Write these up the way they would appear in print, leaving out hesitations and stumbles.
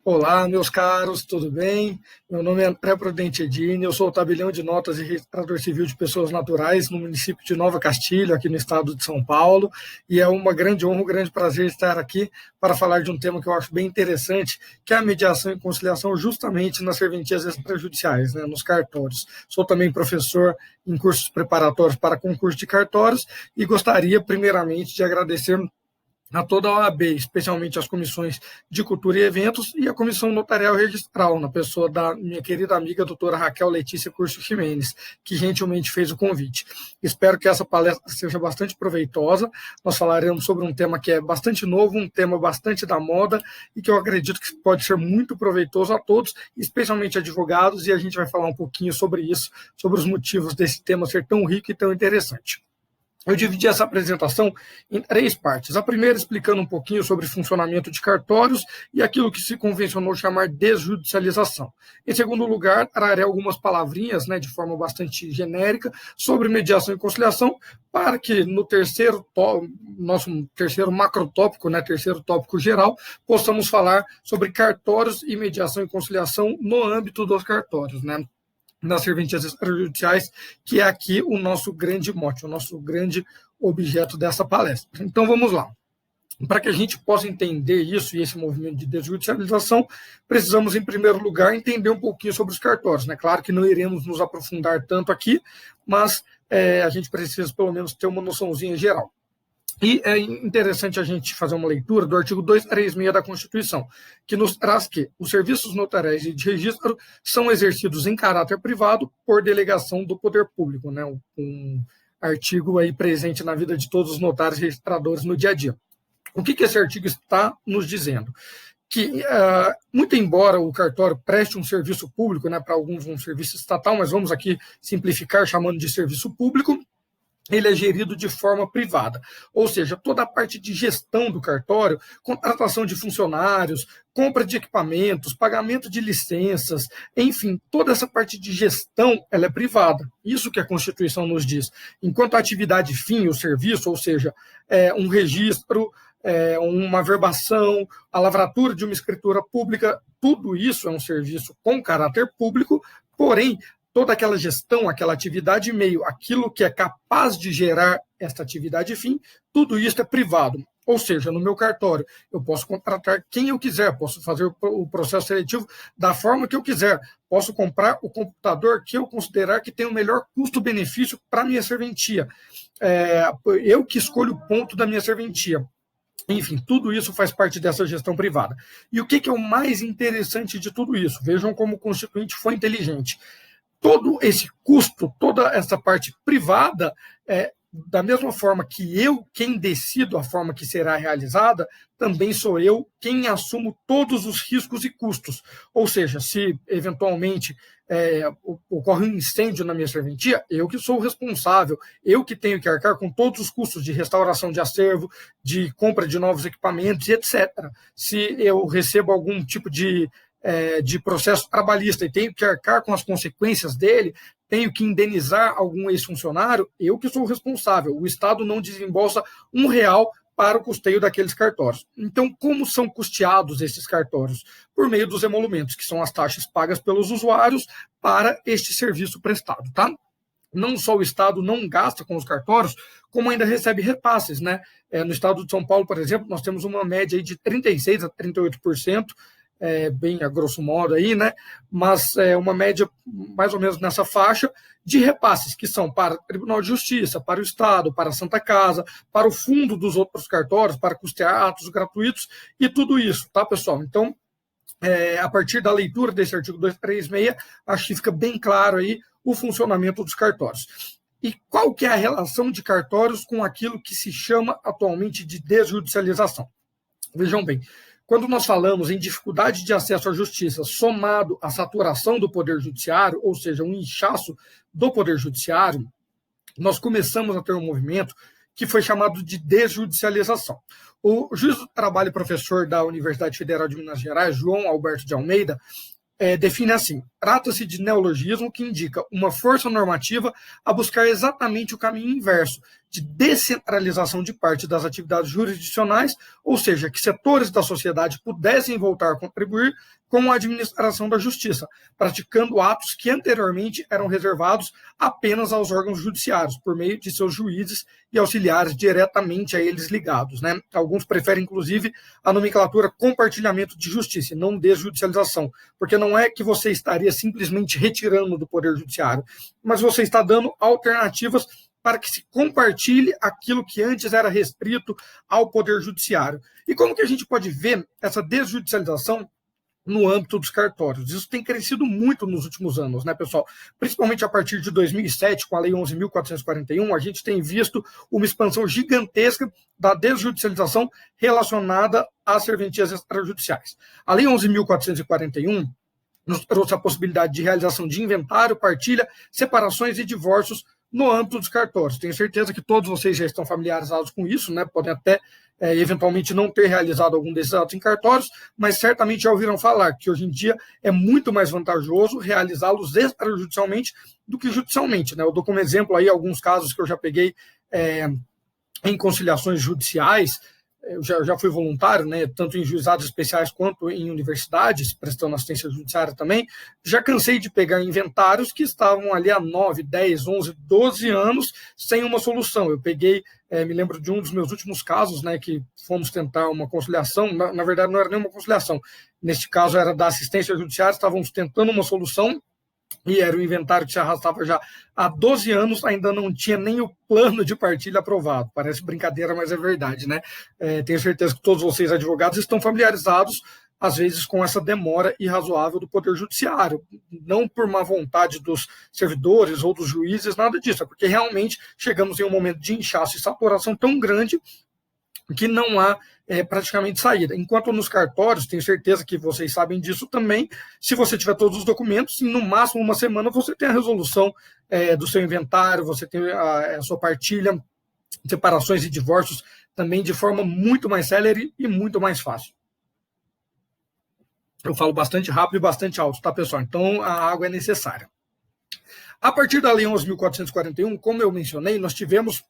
Olá, meus caros, tudo bem? Meu nome é André Prudente Edini, eu sou o tabelião de notas e registrador civil de pessoas naturais no município de Nova Castilho, aqui no estado de São Paulo, e é uma grande honra, um grande prazer estar aqui para falar de um tema que eu acho bem interessante, que é a mediação e conciliação justamente nas serventias extrajudiciais, né, nos cartórios. Sou também professor em cursos preparatórios para concurso de cartórios e gostaria, primeiramente, de agradecer a toda a OAB, especialmente as comissões de cultura e eventos e a comissão notarial registral, na pessoa da minha querida amiga doutora Raquel Letícia Curcio Ximenes, que gentilmente fez o convite. Espero que essa palestra seja bastante proveitosa. Nós falaremos sobre um tema que é bastante novo, um tema bastante da moda e que eu acredito que pode ser muito proveitoso a todos, especialmente advogados, e a gente vai falar um pouquinho sobre isso, sobre os motivos desse tema ser tão rico e tão interessante. Eu dividi essa apresentação em 3 partes. A primeira explicando um pouquinho sobre funcionamento de cartórios e aquilo que se convencionou chamar desjudicialização. Em segundo lugar, trarei algumas palavrinhas, de forma bastante genérica, sobre mediação e conciliação, para que no nosso terceiro macrotópico, terceiro tópico geral, possamos falar sobre cartórios e mediação e conciliação no âmbito dos cartórios, nas serventias extrajudiciais, que é aqui o nosso grande mote, o nosso grande objeto dessa palestra. Então, vamos lá. Para que a gente possa entender isso e esse movimento de desjudicialização, precisamos, em primeiro lugar, entender um pouquinho sobre os cartórios. Claro que não iremos nos aprofundar tanto aqui, mas a gente precisa, pelo menos, ter uma noçãozinha geral. E é interessante a gente fazer uma leitura do artigo 236 da Constituição, que nos traz que os serviços notariais e de registro são exercidos em caráter privado por delegação do poder público, um artigo aí presente na vida de todos os notários e registradores no dia a dia. O que esse artigo está nos dizendo? Que, muito embora o cartório preste um serviço público, para alguns um serviço estatal, mas vamos aqui simplificar chamando de serviço público, ele é gerido de forma privada, ou seja, toda a parte de gestão do cartório, contratação de funcionários, compra de equipamentos, pagamento de licenças, enfim, toda essa parte de gestão, ela é privada. Isso que a Constituição nos diz. Enquanto a atividade fim, o serviço, ou seja, um registro, uma verbação, a lavratura de uma escritura pública, tudo isso é um serviço com caráter público, porém, toda aquela gestão, aquela atividade meio, aquilo que é capaz de gerar esta atividade fim, tudo isso é privado. Ou seja, no meu cartório, eu posso contratar quem eu quiser, posso fazer o processo seletivo da forma que eu quiser, posso comprar o computador que eu considerar que tem o melhor custo-benefício para a minha serventia. Eu que escolho o ponto da minha serventia. Enfim, tudo isso faz parte dessa gestão privada. E o que é o mais interessante de tudo isso? Vejam como o Constituinte foi inteligente. Todo esse custo, toda essa parte privada, da mesma forma que eu, quem decido a forma que será realizada, também sou eu quem assumo todos os riscos e custos. Ou seja, se eventualmente ocorre um incêndio na minha serventia, eu que sou o responsável, eu que tenho que arcar com todos os custos de restauração de acervo, de compra de novos equipamentos, etc. Se eu recebo algum tipo de processo trabalhista e tenho que arcar com as consequências dele, tenho que indenizar algum ex-funcionário, eu que sou o responsável. O Estado não desembolsa R$1 para o custeio daqueles cartórios. Então, como são custeados esses cartórios? Por meio dos emolumentos, que são as taxas pagas pelos usuários para este serviço prestado, tá? Não só o Estado não gasta com os cartórios, como ainda recebe repasses, no estado de São Paulo, por exemplo, nós temos uma média aí de 36% a 38%, bem a grosso modo aí, mas é uma média mais ou menos nessa faixa de repasses que são para o Tribunal de Justiça, para o Estado, para a Santa Casa, para o fundo dos outros cartórios, para custear atos gratuitos e tudo isso, tá, pessoal? Então, a partir da leitura desse artigo 236, acho que fica bem claro aí o funcionamento dos cartórios. E qual que é a relação de cartórios com aquilo que se chama atualmente de desjudicialização? Vejam bem, quando nós falamos em dificuldade de acesso à justiça somado à saturação do Poder Judiciário, ou seja, um inchaço do Poder Judiciário, nós começamos a ter um movimento que foi chamado de desjudicialização. O juiz do trabalho e professor da Universidade Federal de Minas Gerais, João Alberto de Almeida, define assim: trata-se de neologismo que indica uma força normativa a buscar exatamente o caminho inverso, de descentralização de parte das atividades jurisdicionais, ou seja, que setores da sociedade pudessem voltar a contribuir com a administração da justiça, praticando atos que anteriormente eram reservados apenas aos órgãos judiciários, por meio de seus juízes e auxiliares diretamente a eles ligados, né? Alguns preferem, inclusive, a nomenclatura compartilhamento de justiça e não desjudicialização, porque não é que você estaria simplesmente retirando do Poder Judiciário, mas você está dando alternativas para que se compartilhe aquilo que antes era restrito ao Poder Judiciário. E como que a gente pode ver essa desjudicialização no âmbito dos cartórios? Isso tem crescido muito nos últimos anos, né, pessoal? Principalmente a partir de 2007, com a Lei 11.441, a gente tem visto uma expansão gigantesca da desjudicialização relacionada às serventias extrajudiciais. A Lei 11.441 nos trouxe a possibilidade de realização de inventário, partilha, separações e divórcios no âmbito dos cartórios. Tenho certeza que todos vocês já estão familiarizados com isso, né? Podem até eventualmente não ter realizado algum desses atos em cartórios, mas certamente já ouviram falar que hoje em dia é muito mais vantajoso realizá-los extrajudicialmente do que judicialmente, né? Eu dou como exemplo aí alguns casos que eu já peguei em conciliações judiciais. Eu já fui voluntário, né, tanto em juizados especiais quanto em universidades, prestando assistência judiciária também. Já cansei de pegar inventários que estavam ali há 9, 10, 11, 12 anos sem uma solução. Eu peguei, me lembro de um dos meus últimos casos, né, que fomos tentar uma conciliação, na verdade não era nenhuma conciliação, neste caso era da assistência judiciária, estávamos tentando uma solução, e era um inventário que se arrastava já há 12 anos, ainda não tinha nem o plano de partilha aprovado. Parece brincadeira, mas é verdade, né? Tenho certeza que todos vocês, advogados, estão familiarizados, às vezes, com essa demora irrazoável do Poder Judiciário. Não por má vontade dos servidores ou dos juízes, nada disso, é porque realmente chegamos em um momento de inchaço e saturação tão grande que não há praticamente saída. Enquanto nos cartórios, tenho certeza que vocês sabem disso também, se você tiver todos os documentos, no máximo uma semana você tem a resolução do seu inventário, você tem a sua partilha, separações e divórcios também de forma muito mais célere e muito mais fácil. Eu falo bastante rápido e bastante alto, tá, pessoal? Então a água é necessária. A partir da Lei 11.441, como eu mencionei, nós tivemos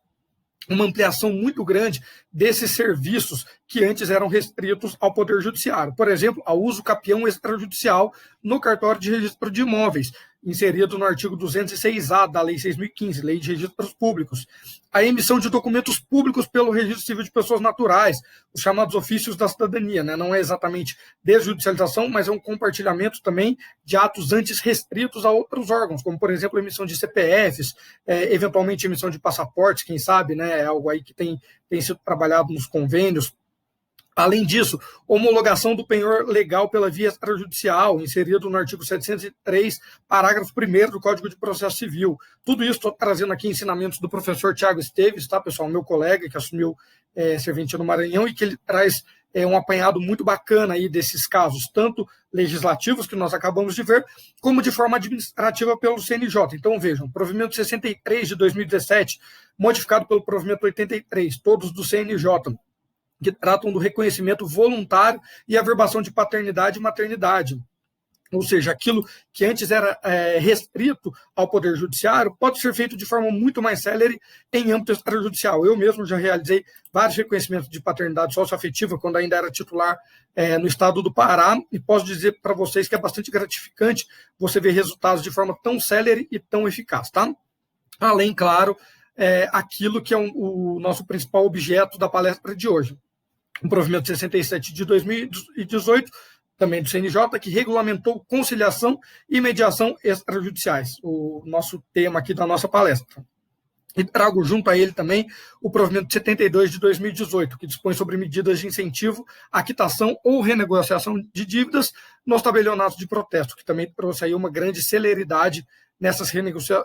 uma ampliação muito grande desses serviços que antes eram restritos ao Poder Judiciário. Por exemplo, ao uso capião extrajudicial no cartório de registro de imóveis, inserido no artigo 206A da Lei 6.015, Lei de Registros Públicos. A emissão de documentos públicos pelo Registro Civil de Pessoas Naturais, os chamados ofícios da cidadania, né? Não é exatamente desjudicialização, mas é um compartilhamento também de atos antes restritos a outros órgãos, como, por exemplo, a emissão de CPFs, eventualmente emissão de passaportes, quem sabe, né? É algo aí que tem sido trabalhado nos convênios. Além disso, homologação do penhor legal pela via extrajudicial, inserido no artigo 703, parágrafo 1º do Código de Processo Civil. Tudo isso estou trazendo aqui ensinamentos do professor Tiago Esteves, tá, pessoal? Meu colega que assumiu serventia no Maranhão e que ele traz um apanhado muito bacana aí desses casos, tanto legislativos, que nós acabamos de ver, como de forma administrativa pelo CNJ. Então, vejam, provimento 63 de 2017, modificado pelo provimento 83, todos do CNJ, que tratam do reconhecimento voluntário e averbação de paternidade e maternidade. Ou seja, aquilo que antes era restrito ao Poder Judiciário pode ser feito de forma muito mais célere em âmbito extrajudicial. Eu mesmo já realizei vários reconhecimentos de paternidade socioafetiva quando ainda era titular no estado do Pará, e posso dizer para vocês que é bastante gratificante você ver resultados de forma tão célere e tão eficaz, tá? Além, claro, aquilo que é o nosso principal objeto da palestra de hoje. O provimento 67 de 2018, também do CNJ, que regulamentou conciliação e mediação extrajudiciais, o nosso tema aqui da nossa palestra. E trago junto a ele também o provimento 72 de 2018, que dispõe sobre medidas de incentivo à quitação ou renegociação de dívidas nos tabelionatos de protesto, que também trouxe aí uma grande celeridade nessas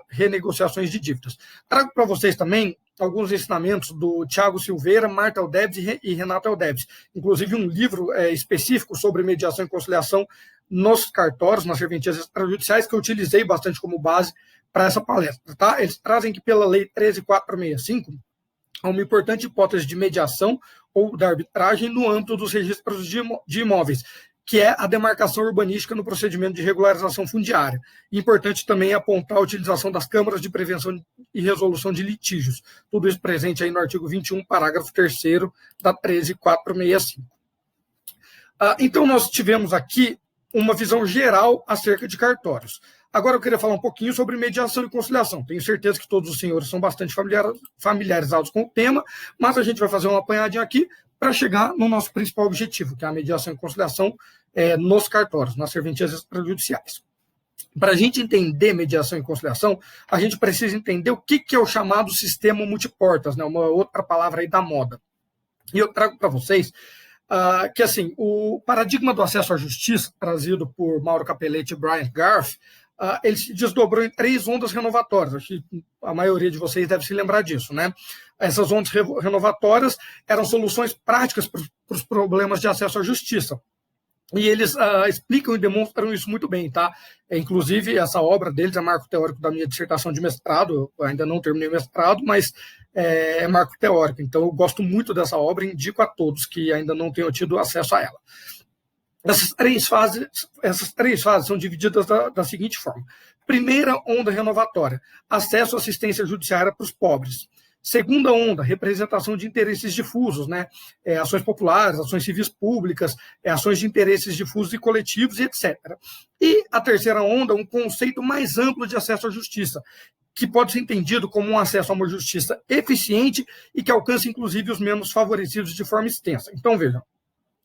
renegociações de dívidas. Trago para vocês também alguns ensinamentos do Tiago Silveira, Marta Eldebs e Renata Eldebs, inclusive um livro específico sobre mediação e conciliação nos cartórios, nas serventias extrajudiciais, que eu utilizei bastante como base para essa palestra. Tá? Eles trazem que pela Lei 13.465 há uma importante hipótese de mediação ou da arbitragem no âmbito dos registros de imóveis, que é a demarcação urbanística no procedimento de regularização fundiária. Importante também apontar a utilização das câmaras de prevenção e resolução de litígios. Tudo isso presente aí no artigo 21, parágrafo 3º da 13465. Então, nós tivemos aqui uma visão geral acerca de cartórios. Agora eu queria falar um pouquinho sobre mediação e conciliação. Tenho certeza que todos os senhores são bastante familiarizados com o tema, mas a gente vai fazer uma apanhadinha aqui para chegar no nosso principal objetivo, que é a mediação e conciliação nos cartórios, nas serventias extrajudiciais. Para a gente entender mediação e conciliação, a gente precisa entender o que é o chamado sistema multiportas, né? Uma outra palavra aí da moda. E eu trago para vocês que assim, o paradigma do acesso à justiça, trazido por Mauro Capelletti e Brian Garth, ele se desdobrou em 3 ondas renovatórias. Acho que a maioria de vocês deve se lembrar disso, né? Essas ondas renovatórias eram soluções práticas para os problemas de acesso à justiça. E eles explicam e demonstram isso muito bem, tá? Inclusive, essa obra deles é marco teórico da minha dissertação de mestrado. Eu ainda não terminei o mestrado, mas é marco teórico. Então, eu gosto muito dessa obra e indico a todos que ainda não tenham tido acesso a ela. Essas três fases são divididas da seguinte forma. Primeira onda renovatória, acesso à assistência judiciária para os pobres. Segunda onda, representação de interesses difusos, né? Ações populares, ações civis públicas, ações de interesses difusos e coletivos, e etc. E a terceira onda, um conceito mais amplo de acesso à justiça, que pode ser entendido como um acesso a uma justiça eficiente e que alcance, inclusive, os menos favorecidos de forma extensa. Então, vejam,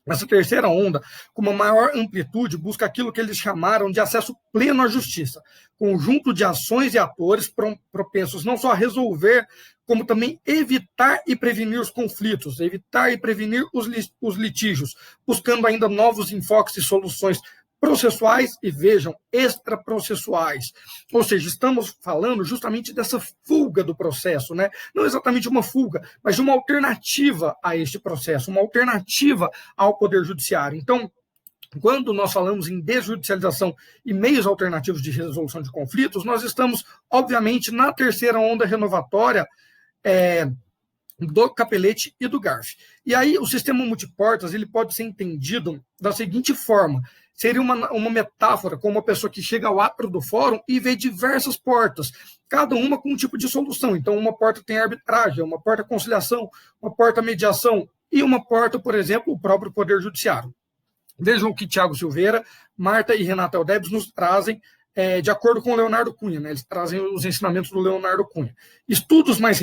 essa terceira onda, com uma maior amplitude, busca aquilo que eles chamaram de acesso pleno à justiça, conjunto de ações e atores propensos não só a resolver, como também evitar e prevenir os conflitos, evitar e prevenir os litígios, buscando ainda novos enfoques e soluções processuais e, vejam, extraprocessuais. Ou seja, estamos falando justamente dessa fuga do processo, né? Não exatamente uma fuga, mas de uma alternativa a este processo, uma alternativa ao Poder Judiciário. Então, quando nós falamos em desjudicialização e meios alternativos de resolução de conflitos, nós estamos, obviamente, na terceira onda renovatória do Capelletti e do Garth. E aí, o sistema multiportas ele pode ser entendido da seguinte forma: seria uma metáfora com uma pessoa que chega ao átrio do fórum e vê diversas portas, cada uma com um tipo de solução. Então, uma porta tem arbitragem, uma porta conciliação, uma porta mediação e uma porta, por exemplo, o próprio Poder Judiciário. Vejam o que Tiago Silveira, Marta e Renata Eudebes nos trazem de acordo com o Leonardo Cunha, né? Eles trazem os ensinamentos do Leonardo Cunha. Estudos mais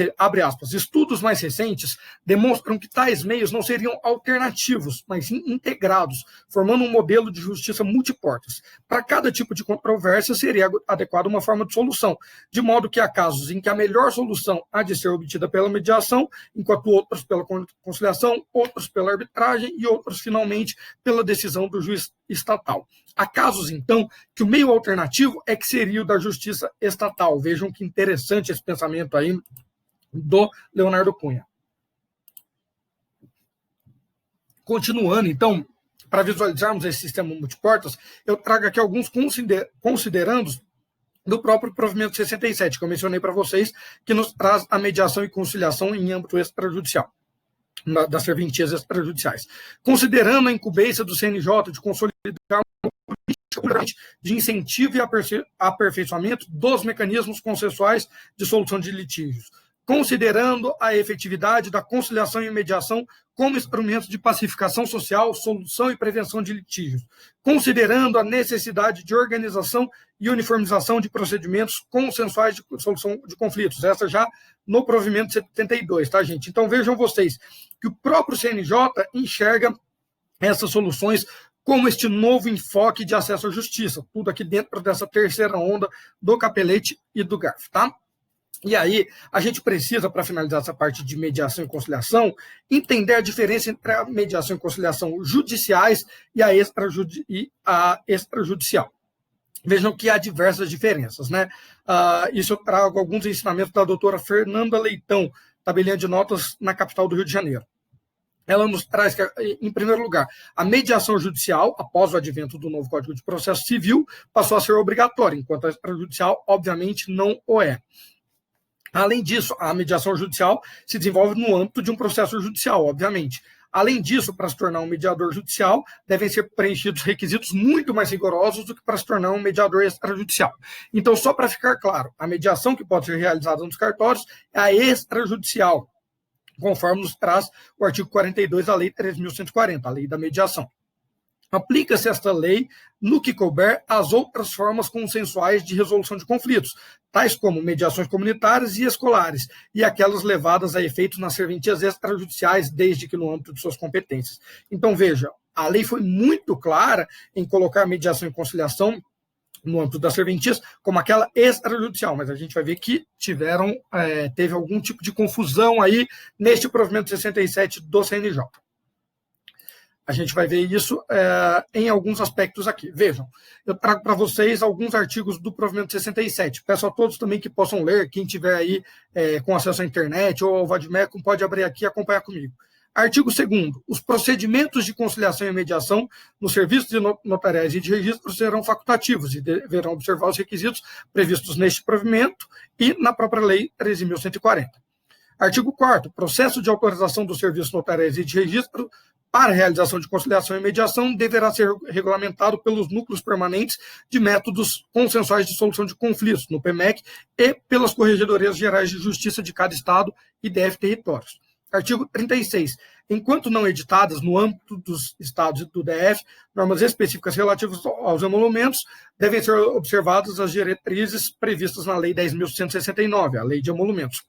recentes demonstram que tais meios não seriam alternativos, mas sim integrados, formando um modelo de justiça multiportas. Para cada tipo de controvérsia seria adequada uma forma de solução, de modo que há casos em que a melhor solução há de ser obtida pela mediação, enquanto outros pela conciliação, outros pela arbitragem e outros, finalmente, pela decisão do juiz estatal. Há casos, então, que o meio alternativo é que seria o da justiça estatal. Vejam que interessante esse pensamento aí do Leonardo Cunha. Continuando, então, para visualizarmos esse sistema multiportas, eu trago aqui alguns considerandos do próprio provimento 67, que eu mencionei para vocês, que nos traz a mediação e conciliação em âmbito extrajudicial, das serventias extrajudiciais. Considerando a incumbência do CNJ de consolidar de incentivo e aperfeiçoamento dos mecanismos consensuais de solução de litígios, considerando a efetividade da conciliação e mediação como instrumentos de pacificação social, solução e prevenção de litígios, considerando a necessidade de organização e uniformização de procedimentos consensuais de solução de conflitos. Essa já no provimento 72, tá, gente? Então, vejam vocês que o próprio CNJ enxerga essas soluções como este novo enfoque de acesso à justiça, tudo aqui dentro dessa terceira onda do Capelletti e do Garth, tá? E aí, a gente precisa, para finalizar essa parte de mediação e conciliação, entender a diferença entre a mediação e conciliação judiciais e a extrajudicial. Vejam que há diversas diferenças, né? Isso eu trago alguns ensinamentos da doutora Fernanda Leitão, tabelinha de notas na capital do Rio de Janeiro. Ela nos traz que, em primeiro lugar, a mediação judicial, após o advento do novo Código de Processo Civil, passou a ser obrigatória, enquanto a extrajudicial, obviamente, não o é. Além disso, a mediação judicial se desenvolve no âmbito de um processo judicial, obviamente. Além disso, para se tornar um mediador judicial, devem ser preenchidos requisitos muito mais rigorosos do que para se tornar um mediador extrajudicial. Então, só para ficar claro, a mediação que pode ser realizada nos cartórios é a extrajudicial, conforme nos traz o artigo 42 da Lei 3.140, a Lei da Mediação. Aplica-se esta lei no que couber às outras formas consensuais de resolução de conflitos, tais como mediações comunitárias e escolares, e aquelas levadas a efeitos nas serventias extrajudiciais, desde que no âmbito de suas competências. Então, veja, a lei foi muito clara em colocar mediação e conciliação no âmbito das serventias como aquela extrajudicial, mas a gente vai ver que teve algum tipo de confusão aí neste provimento 67 do CNJ. A gente vai ver isso em alguns aspectos aqui. Vejam, eu trago para vocês alguns artigos do provimento 67. Peço a todos também que possam ler, quem tiver aí com acesso à internet ou ao Vadmecum pode abrir aqui e acompanhar comigo. Artigo 2º. Os procedimentos de conciliação e mediação nos serviços de notariais e de registro serão facultativos e deverão observar os requisitos previstos neste provimento e na própria Lei 13.140. Artigo 4º. Processo de autorização dos serviços notariais e de registro para a realização de conciliação e mediação deverá ser regulamentado pelos núcleos permanentes de métodos consensuais de solução de conflitos, no PMEC, e pelas Corregedorias Gerais de Justiça de cada Estado e DF territórios. Artigo 36. Enquanto não editadas no âmbito dos Estados e do DF, normas específicas relativas aos emolumentos, devem ser observadas as diretrizes previstas na Lei 10.169, a Lei de Emolumentos.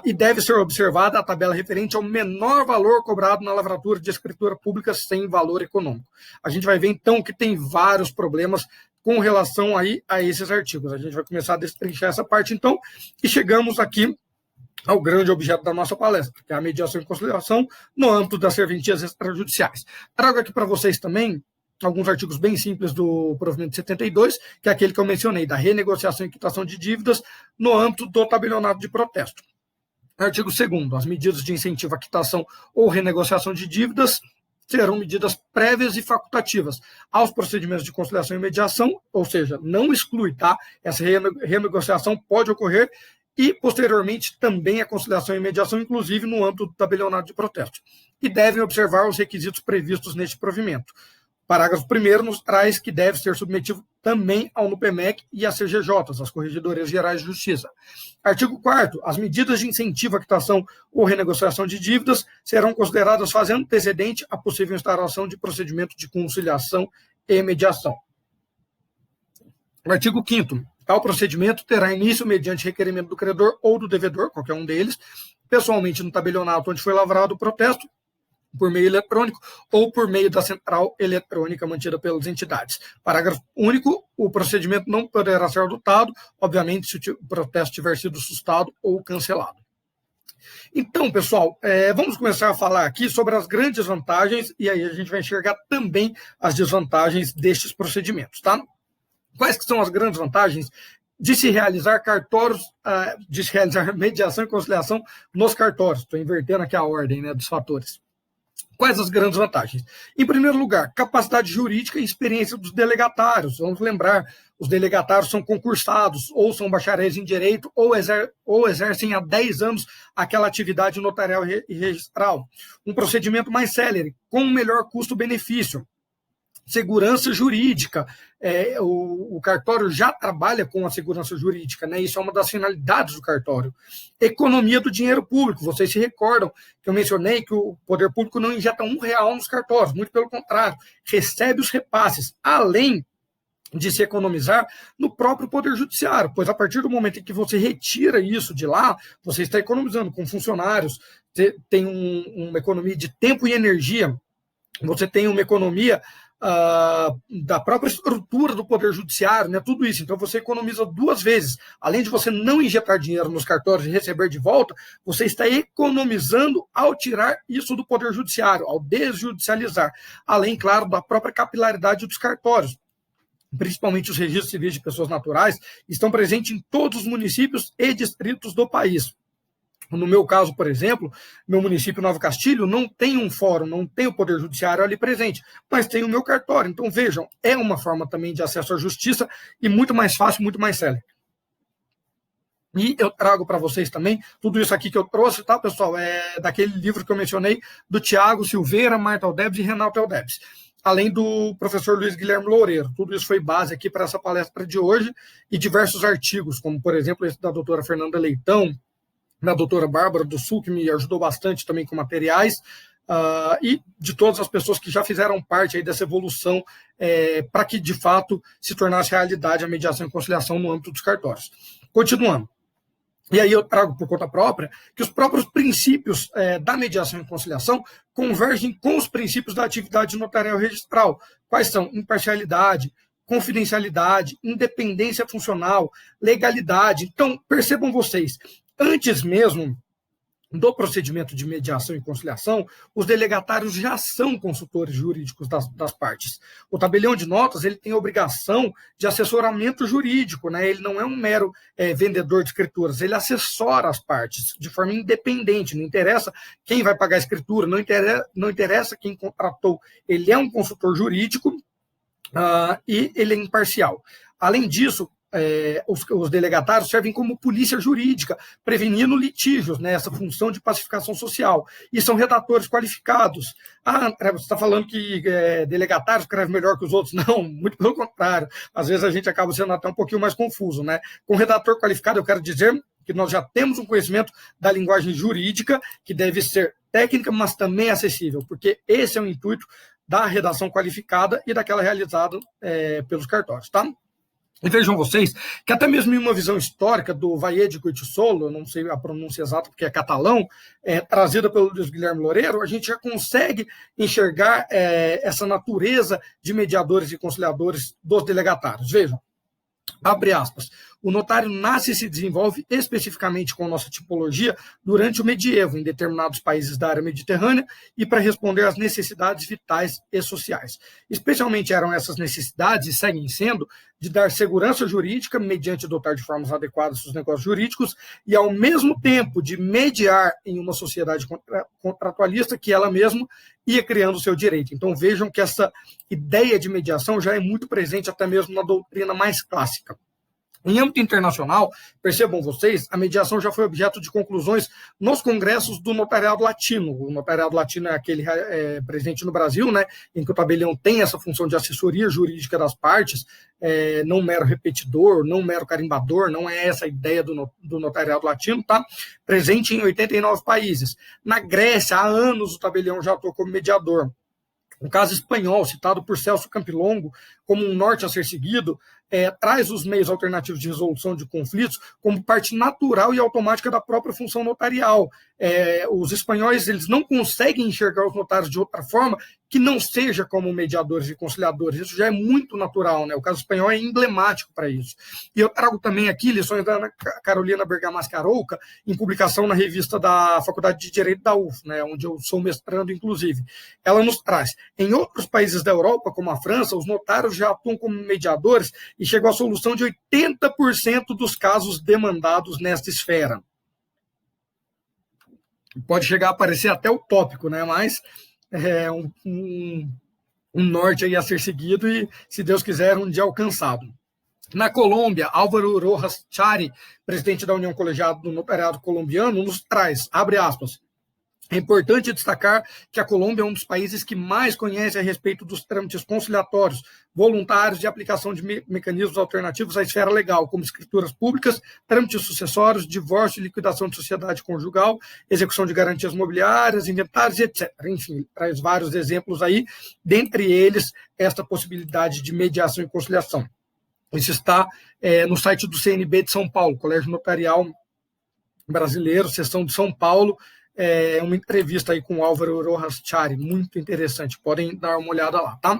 E deve ser observada a tabela referente ao menor valor cobrado na lavratura de escritura pública sem valor econômico. A gente vai ver, então, que tem vários problemas com relação aí a esses artigos. A gente vai começar a destrinchar essa parte, então, e chegamos aqui ao grande objeto da nossa palestra, que é a mediação e conciliação no âmbito das serventias extrajudiciais. Trago aqui para vocês também alguns artigos bem simples do provimento 72, que é aquele que eu mencionei, da renegociação e quitação de dívidas no âmbito do tabelionato de protesto. Artigo 2º. As medidas de incentivo à quitação ou renegociação de dívidas serão medidas prévias e facultativas aos procedimentos de conciliação e mediação, ou seja, não exclui, tá? Essa renegociação pode ocorrer e, posteriormente, também a conciliação e mediação, inclusive no âmbito do tabelionato de protesto. E devem observar os requisitos previstos neste provimento. Parágrafo 1º nos traz que deve ser submetido também ao NUPEMEC e às CGJs, as Corregedorias Gerais de Justiça. Artigo 4º. As medidas de incentivo à quitação ou renegociação de dívidas serão consideradas fazendo antecedente a possível instauração de procedimento de conciliação e mediação. Artigo 5º. Tal procedimento terá início mediante requerimento do credor ou do devedor, qualquer um deles, pessoalmente no tabelionato onde foi lavrado o protesto, por meio eletrônico ou por meio da central eletrônica mantida pelas entidades. Parágrafo único, o procedimento não poderá ser adotado, obviamente, se o protesto tiver sido sustado ou cancelado. Então, pessoal, vamos começar a falar aqui sobre as grandes vantagens e aí a gente vai enxergar também as desvantagens destes procedimentos, tá? Quais que são as grandes vantagens de se realizar cartórios, de se realizar mediação e conciliação nos cartórios? Estou invertendo aqui a ordem, né, dos fatores. Quais as grandes vantagens? Em primeiro lugar, capacidade jurídica e experiência dos delegatários. Vamos lembrar, os delegatários são concursados, ou são bacharéis em direito, ou exercem há 10 anos aquela atividade notarial e registral. Um procedimento mais célere, com um melhor custo-benefício. Segurança jurídica, o cartório já trabalha com a segurança jurídica, né? Isso é uma das finalidades do cartório. Economia do dinheiro público, vocês se recordam que eu mencionei que o poder público não injeta R$1 nos cartórios, muito pelo contrário, recebe os repasses, além de se economizar no próprio poder judiciário, pois a partir do momento em que você retira isso de lá, você está economizando com funcionários, tem uma economia de tempo e energia, você tem uma economia da própria estrutura do Poder Judiciário, né, tudo isso. Então você economiza duas vezes. Além de você não injetar dinheiro nos cartórios e receber de volta, você está economizando ao tirar isso do Poder Judiciário, ao desjudicializar. Além, claro, da própria capilaridade dos cartórios. Principalmente os registros civis de pessoas naturais, estão presentes em todos os municípios e distritos do país. No meu caso, por exemplo, meu município Nova Castilho não tem um fórum, não tem o Poder Judiciário ali presente, mas tem o meu cartório. Então, vejam, é uma forma também de acesso à justiça e muito mais fácil, muito mais célere. E eu trago para vocês também, tudo isso aqui que eu trouxe, tá, pessoal? É daquele livro que eu mencionei, do Tiago Silveira, Marta Aldebs e Renato Aldebs, além do professor Luiz Guilherme Loureiro. Tudo isso foi base aqui para essa palestra de hoje e diversos artigos, como, por exemplo, esse da doutora Fernanda Leitão, da doutora Bárbara do Sul, que me ajudou bastante também com materiais, e de todas as pessoas que já fizeram parte aí dessa evolução para que, de fato, se tornasse realidade a mediação e conciliação no âmbito dos cartórios. Continuando. E aí eu trago por conta própria que os próprios princípios da mediação e conciliação convergem com os princípios da atividade notarial registral. Quais são? Imparcialidade, confidencialidade, independência funcional, legalidade. Então, percebam vocês, antes mesmo do procedimento de mediação e conciliação, os delegatários já são consultores jurídicos das partes. O tabelião de notas ele tem a obrigação de assessoramento jurídico, né? Ele não é um mero vendedor de escrituras, ele assessora as partes de forma independente, não interessa quem vai pagar a escritura, não interessa quem contratou, ele é um consultor jurídico e ele é imparcial. Além disso, os delegatários servem como polícia jurídica, prevenindo litígios, né, essa função de pacificação social, e são redatores qualificados. André, você está falando que delegatário escreve melhor que os outros? Não, muito pelo contrário. Às vezes a gente acaba sendo até um pouquinho mais confuso, né? Com redator qualificado, eu quero dizer que nós já temos um conhecimento da linguagem jurídica, que deve ser técnica, mas também acessível, porque esse é o intuito da redação qualificada e daquela realizada pelos cartórios, tá? E vejam vocês que até mesmo em uma visão histórica do Valle de Cortisolo, eu não sei a pronúncia exata porque é catalão, trazida pelo Luiz Guilherme Loureiro, a gente já consegue enxergar essa natureza de mediadores e conciliadores dos delegatários. Vejam, abre aspas, o notário nasce e se desenvolve especificamente com nossa tipologia durante o medievo, em determinados países da área mediterrânea, e para responder às necessidades vitais e sociais. Especialmente eram essas necessidades, e seguem sendo, de dar segurança jurídica, mediante adotar de formas adequadas os negócios jurídicos, e ao mesmo tempo de mediar em uma sociedade contratualista que ela mesma ia criando o seu direito. Então vejam que essa ideia de mediação já é muito presente até mesmo na doutrina mais clássica. Em âmbito internacional, percebam vocês, a mediação já foi objeto de conclusões nos congressos do notariado latino. O notariado latino é aquele presente no Brasil, né, em que o tabelião tem essa função de assessoria jurídica das partes, não mero repetidor, não mero carimbador, não é essa a ideia do notariado latino, tá? Presente em 89 países. Na Grécia, há anos o tabelião já atua como mediador. Um caso espanhol, citado por Celso Campilongo como um norte a ser seguido, traz os meios alternativos de resolução de conflitos como parte natural e automática da própria função notarial. Os espanhóis eles não conseguem enxergar os notários de outra forma que não seja como mediadores e conciliadores. Isso já é muito natural, né? O caso espanhol é emblemático para isso. E eu trago também aqui lições da Ana Carolina Bergamaschi Arouca, em publicação na revista da Faculdade de Direito da UF, né, onde eu sou mestrando, inclusive. Ela nos traz, em outros países da Europa, como a França, os notários já atuam como mediadores e chegou à solução de 80% dos casos demandados nesta esfera. Pode chegar a parecer até utópico, né? Mas é um norte aí a ser seguido e, se Deus quiser, um dia alcançado. Na Colômbia, Álvaro Rojas Chari, presidente da União Colegiada do Notariado Colombiano, nos traz, abre aspas, é importante destacar que a Colômbia é um dos países que mais conhece a respeito dos trâmites conciliatórios, voluntários de aplicação de mecanismos alternativos à esfera legal, como escrituras públicas, trâmites sucessórios, divórcio e liquidação de sociedade conjugal, execução de garantias mobiliárias, inventários, etc. Enfim, traz vários exemplos aí, dentre eles esta possibilidade de mediação e conciliação. Isso está no site do CNB de São Paulo, Colégio Notarial Brasileiro, seção de São Paulo, uma entrevista aí com o Álvaro Rojas Chari, muito interessante, podem dar uma olhada lá, tá?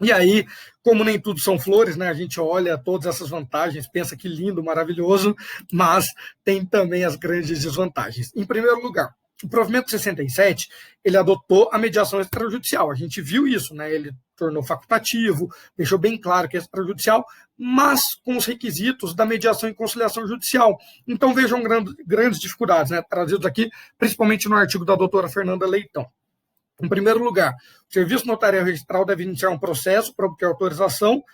E aí, como nem tudo são flores, né, a gente olha todas essas vantagens, pensa que lindo, maravilhoso, mas tem também as grandes desvantagens. Em primeiro lugar, o provimento 67, ele adotou a mediação extrajudicial, a gente viu isso, né, ele tornou facultativo, deixou bem claro que é extrajudicial, mas com os requisitos da mediação e conciliação judicial. Então vejam grandes dificuldades, né, trazidos aqui, principalmente no artigo da doutora Fernanda Leitão. Em primeiro lugar, o serviço notarial registral deve iniciar um processo para obter autorização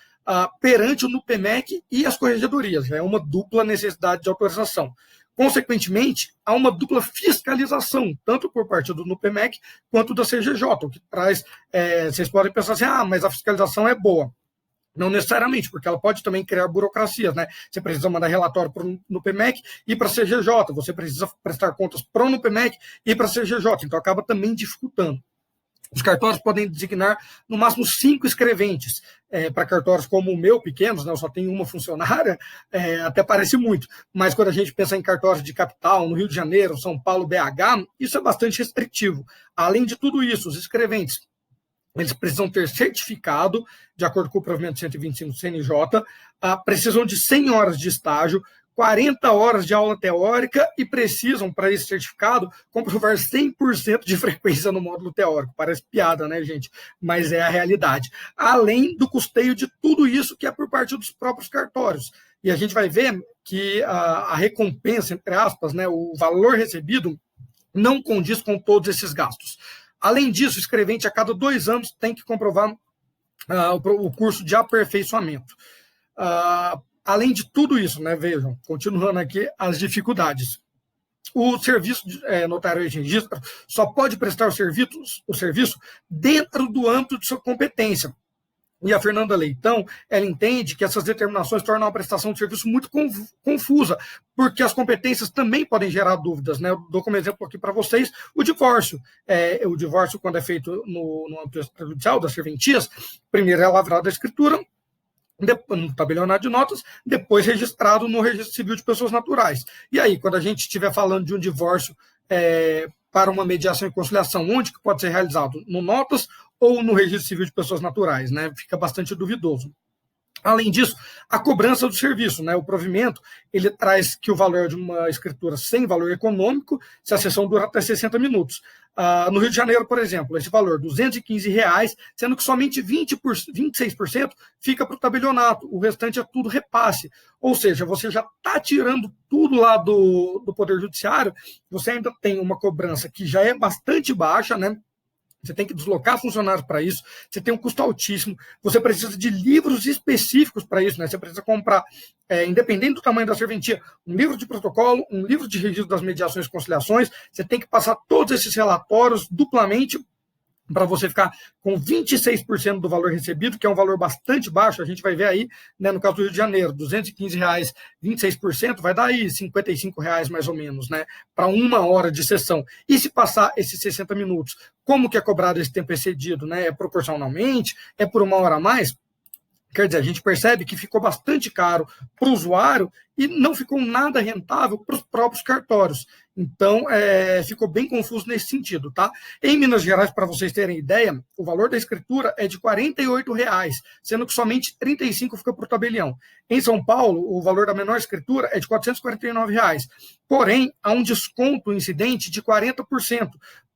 perante o NUPEMEC e as corregedorias. É uma dupla necessidade de autorização. Consequentemente, há uma dupla fiscalização, tanto por parte do NUPEMEC quanto da CGJ, o que traz, vocês podem pensar assim, mas a fiscalização é boa. Não necessariamente, porque ela pode também criar burocracias, né? Você precisa mandar relatório para o NUPEMEC e para a CGJ, você precisa prestar contas para o NUPEMEC e para a CGJ, então acaba também dificultando. Os cartórios podem designar, no máximo, 5 escreventes. Para cartórios como o meu, pequenos, né, eu só tenho uma funcionária, até parece muito. Mas quando a gente pensa em cartórios de capital, no Rio de Janeiro, São Paulo, BH, isso é bastante restritivo. Além de tudo isso, os escreventes, eles precisam ter certificado, de acordo com o provimento 125 do CNJ, precisam de 100 horas de estágio, 40 horas de aula teórica e precisam, para esse certificado, comprovar 100% de frequência no módulo teórico. Parece piada, né, gente? Mas é a realidade. Além do custeio de tudo isso que é por parte dos próprios cartórios. E a gente vai ver que a recompensa, entre aspas, né, o valor recebido, não condiz com todos esses gastos. Além disso, o escrevente, a cada 2 anos, tem que comprovar o curso de aperfeiçoamento. Além de tudo isso, né, vejam, continuando aqui as dificuldades. O serviço notário de registro só pode prestar o serviço dentro do âmbito de sua competência. E a Fernanda Leitão, ela entende que essas determinações tornam a prestação de serviço muito confusa, porque as competências também podem gerar dúvidas, né? Eu dou como exemplo aqui para vocês o divórcio. O divórcio, quando é feito no âmbito extrajudicial das serventias, primeiro é lavrada a escritura, no tabelionato de notas, depois registrado no Registro Civil de Pessoas Naturais. E aí, quando a gente estiver falando de um divórcio para uma mediação e conciliação, onde que pode ser realizado? No notas ou no Registro Civil de Pessoas Naturais, né? Fica bastante duvidoso. Além disso, a cobrança do serviço, né? O provimento, ele traz que o valor de uma escritura sem valor econômico, se a sessão dura até 60 minutos. No Rio de Janeiro, por exemplo, esse valor, R$ 215, sendo que somente 26% fica para o tabelionato, o restante é tudo repasse. Ou seja, você já está tirando tudo lá do Poder Judiciário, você ainda tem uma cobrança que já é bastante baixa, né? Você tem que deslocar funcionários para isso, você tem um custo altíssimo, você precisa de livros específicos para isso, né? Você precisa comprar, independente do tamanho da serventia, um livro de protocolo, um livro de registro das mediações e conciliações, você tem que passar todos esses relatórios duplamente para você ficar com 26% do valor recebido, que é um valor bastante baixo. A gente vai ver aí, né, no caso do Rio de Janeiro, R$ 215, 26%, vai dar aí R$ 55 mais ou menos, né, para 1 hora de sessão. E se passar esses 60 minutos, como que é cobrado esse tempo excedido? Né? É proporcionalmente? É por 1 hora a mais? Quer dizer, a gente percebe que ficou bastante caro para o usuário e não ficou nada rentável para os próprios cartórios. Então, ficou bem confuso nesse sentido, tá? Em Minas Gerais, para vocês terem ideia, o valor da escritura é de R$ 48, sendo que somente 35 fica para o tabelião. Em São Paulo, o valor da menor escritura é de R$ 449. Porém, há um desconto incidente de 40%,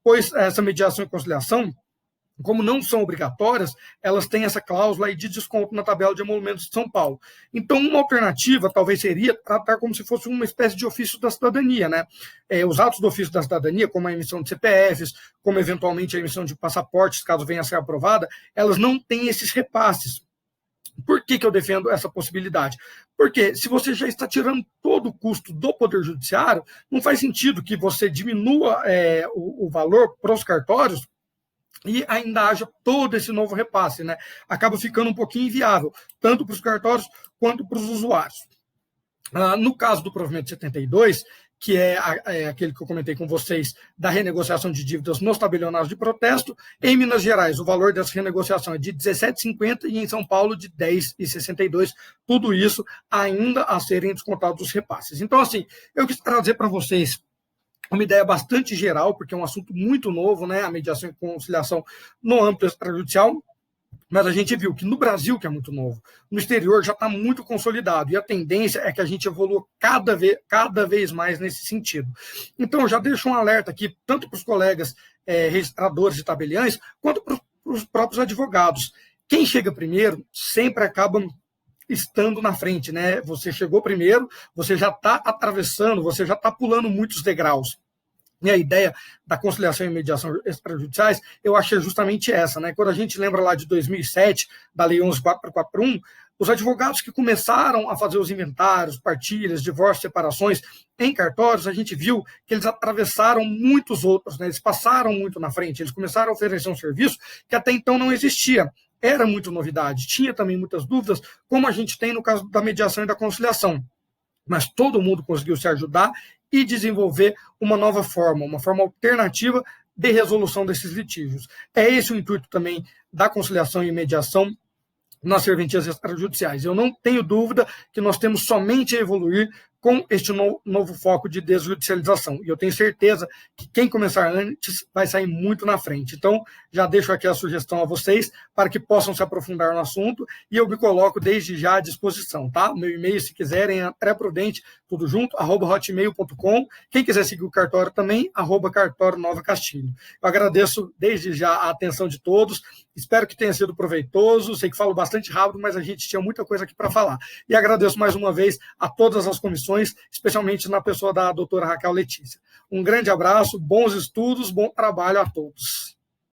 pois essa mediação e conciliação, como não são obrigatórias, elas têm essa cláusula aí de desconto na tabela de emolumentos de São Paulo. Então, uma alternativa talvez seria tratar como se fosse uma espécie de ofício da cidadania, né? Os atos do ofício da cidadania, como a emissão de CPFs, como eventualmente a emissão de passaportes, caso venha a ser aprovada, elas não têm esses repasses. Por que eu defendo essa possibilidade? Porque se você já está tirando todo o custo do Poder Judiciário, não faz sentido que você diminua o valor para os cartórios e ainda haja todo esse novo repasse, né? Acaba ficando um pouquinho inviável, tanto para os cartórios quanto para os usuários. No caso do provimento 72, que é aquele que eu comentei com vocês, da renegociação de dívidas nos tabelionatos de protesto, em Minas Gerais o valor dessa renegociação é de R$ 17,50 e em São Paulo de R$ 10,62, tudo isso ainda a serem descontados os repasses. Então, assim, eu quis trazer para vocês uma ideia bastante geral, porque é um assunto muito novo, né, a mediação e conciliação no âmbito extrajudicial, mas a gente viu que no Brasil, que é muito novo, no exterior já está muito consolidado, e a tendência é que a gente evolua cada vez mais nesse sentido. Então, eu já deixo um alerta aqui, tanto para os colegas registradores de tabeliães, quanto para os próprios advogados. Quem chega primeiro sempre acaba estando na frente, né? Você chegou primeiro, você já está atravessando, você já está pulando muitos degraus. E a ideia da conciliação e mediação extrajudiciais, eu achei justamente essa, né? Quando a gente lembra lá de 2007, da Lei 11.441, Os advogados que começaram a fazer os inventários, partilhas, divórcios, separações em cartórios, a gente viu que eles atravessaram muitos outros, né? Eles passaram muito na frente, eles começaram a oferecer um serviço que até então não existia. Era muito novidade, tinha também muitas dúvidas, como a gente tem no caso da mediação e da conciliação. Mas todo mundo conseguiu se ajudar e desenvolver uma nova forma, uma forma alternativa de resolução desses litígios. É esse o intuito também da conciliação e mediação nas serventias extrajudiciais. Eu não tenho dúvida que nós temos somente a evoluir com este novo foco de desjudicialização. E eu tenho certeza que quem começar antes vai sair muito na frente. Então, já deixo aqui a sugestão a vocês para que possam se aprofundar no assunto e eu me coloco desde já à disposição, tá? Meu e-mail, se quiserem, é pré-prudente, tudo junto, @hotmail.com. Quem quiser seguir o cartório também, @cartório Nova Castilho. Eu agradeço desde já a atenção de todos, espero que tenha sido proveitoso, sei que falo bastante rápido, mas a gente tinha muita coisa aqui para falar. E agradeço mais uma vez a todas as comissões, especialmente na pessoa da doutora Raquel Letícia. Um grande abraço, bons estudos, bom trabalho a todos.